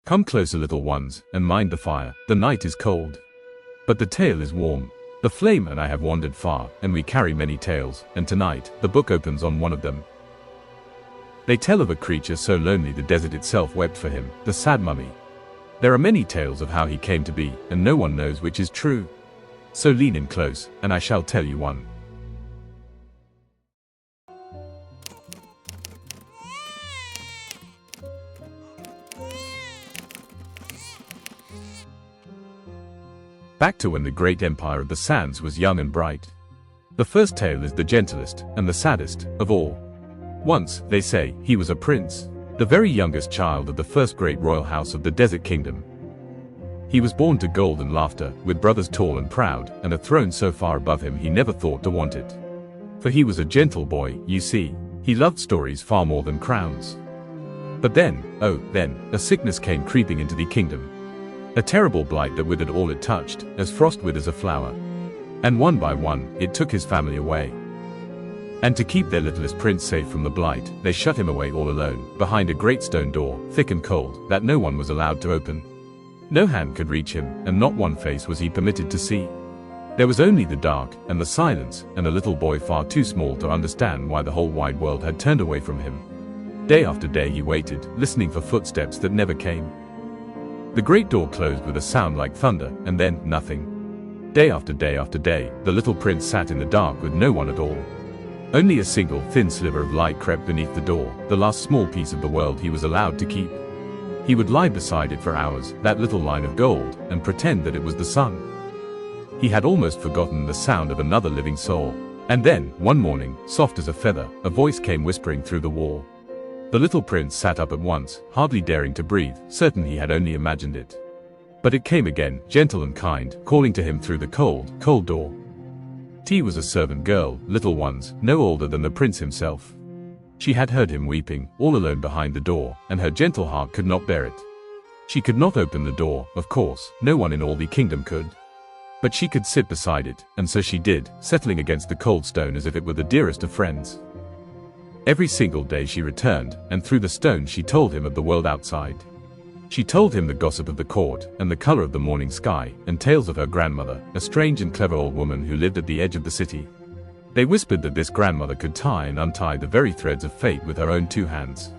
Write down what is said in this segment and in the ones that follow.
Come closer, little ones, and mind the fire. The night is cold, but the tale is warm. The flame and I have wandered far, and we carry many tales, and tonight, the book opens on one of them. They tell of a creature so lonely the desert itself wept for him, the sad mummy. There are many tales of how he came to be, and no one knows which is true. So lean in close, and I shall tell you one. Back to when the great empire of the sands was young and bright. The first tale is the gentlest and the saddest of all. Once, they say, he was a prince, the very youngest child of the first great royal house of the desert kingdom. He was born to gold and laughter, with brothers tall and proud, and a throne so far above him he never thought to want it. For he was a gentle boy, you see. He loved stories far more than crowns. But then, oh, then, a sickness came creeping into the kingdom. A terrible blight that withered all it touched, as frost withers a flower. And one by one, it took his family away. And to keep their littlest prince safe from the blight, they shut him away all alone, behind a great stone door, thick and cold, that no one was allowed to open. No hand could reach him, and not one face was he permitted to see. There was only the dark, and the silence, and a little boy far too small to understand why the whole wide world had turned away from him. Day after day he waited, listening for footsteps that never came. The great door closed with a sound like thunder, and then, nothing. Day after day after day, the little prince sat in the dark with no one at all. Only a single thin sliver of light crept beneath the door, the last small piece of the world he was allowed to keep. He would lie beside it for hours, that little line of gold, and pretend that it was the sun. He had almost forgotten the sound of another living soul. And then, one morning, soft as a feather, a voice came whispering through the wall. The little prince sat up at once, hardly daring to breathe, certain he had only imagined it. But it came again, gentle and kind, calling to him through the cold, cold door. T was a servant girl, little ones, no older than the prince himself. She had heard him weeping, all alone behind the door, and her gentle heart could not bear it. She could not open the door, of course, no one in all the kingdom could. But she could sit beside it, and so she did, settling against the cold stone as if it were the dearest of friends. Every single day she returned, and through the stone she told him of the world outside. She told him the gossip of the court, and the color of the morning sky, and tales of her grandmother, a strange and clever old woman who lived at the edge of the city. They whispered that this grandmother could tie and untie the very threads of fate with her own two hands.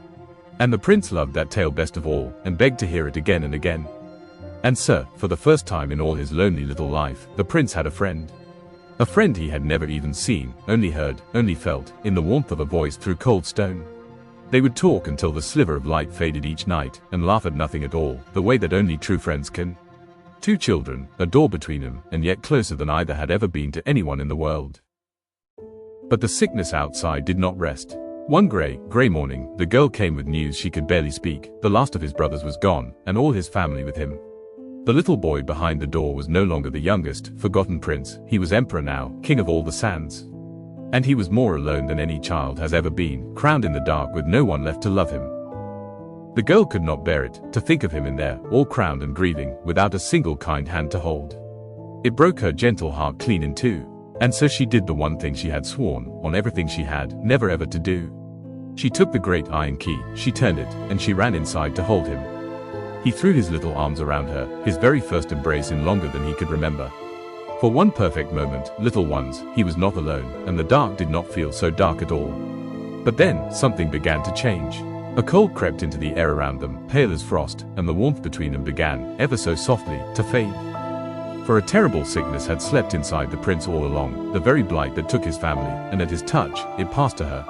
And the prince loved that tale best of all, and begged to hear it again and again. And so, for the first time in all his lonely little life, the prince had a friend. A friend he had never even seen, only heard, only felt, in the warmth of a voice through cold stone. They would talk until the sliver of light faded each night, and laugh at nothing at all, the way that only true friends can. Two children, a door between them, and yet closer than either had ever been to anyone in the world. But the sickness outside did not rest. One gray morning, the girl came with news she could barely speak. The last of his brothers was gone, and all his family with him. The little boy behind the door was no longer the youngest, forgotten prince. He was emperor now, king of all the sands. And he was more alone than any child has ever been, crowned in the dark with no one left to love him. The girl could not bear it, to think of him in there, all crowned and grieving, without a single kind hand to hold. It broke her gentle heart clean in two. And so she did the one thing she had sworn, on everything she had, never ever to do. She took the great iron key, she turned it, and she ran inside to hold him. He threw his little arms around her, his very first embrace in longer than he could remember. For one perfect moment, little ones, he was not alone, and the dark did not feel so dark at all. But then, something began to change. A cold crept into the air around them, pale as frost, and the warmth between them began, ever so softly, to fade. For a terrible sickness had slept inside the prince all along, the very blight that took his family, and at his touch, it passed to her.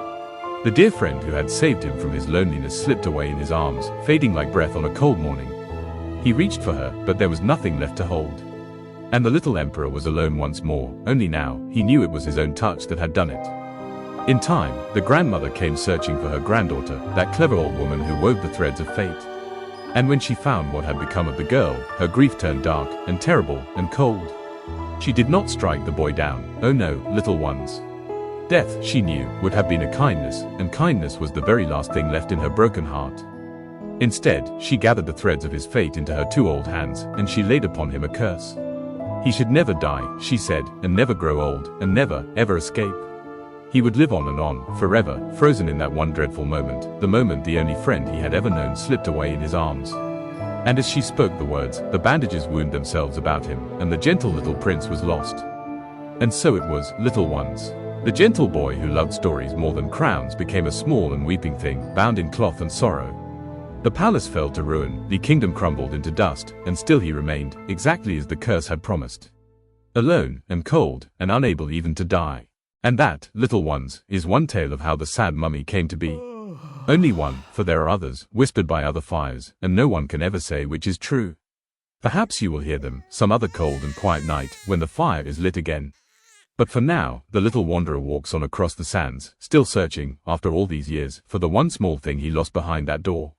The dear friend who had saved him from his loneliness slipped away in his arms, fading like breath on a cold morning. He reached for her, but there was nothing left to hold. And the little emperor was alone once more, only now, he knew it was his own touch that had done it. In time, the grandmother came searching for her granddaughter, that clever old woman who wove the threads of fate. And when she found what had become of the girl, her grief turned dark, and terrible, and cold. She did not strike the boy down, oh no, little ones. Death, she knew, would have been a kindness, and kindness was the very last thing left in her broken heart. Instead, she gathered the threads of his fate into her two old hands, and she laid upon him a curse. He should never die, she said, and never grow old, and never, ever escape. He would live on, forever, frozen in that one dreadful moment, the moment the only friend he had ever known slipped away in his arms. And as she spoke the words, the bandages wound themselves about him, and the gentle little prince was lost. And so it was, little ones. The gentle boy who loved stories more than crowns became a small and weeping thing, bound in cloth and sorrow. The palace fell to ruin, the kingdom crumbled into dust, and still he remained, exactly as the curse had promised. Alone, and cold, and unable even to die. And that, little ones, is one tale of how the sad mummy came to be. Only one, for there are others, whispered by other fires, and no one can ever say which is true. Perhaps you will hear them, some other cold and quiet night, when the fire is lit again. But for now, the little wanderer walks on across the sands, still searching, after all these years, for the one small thing he lost behind that door.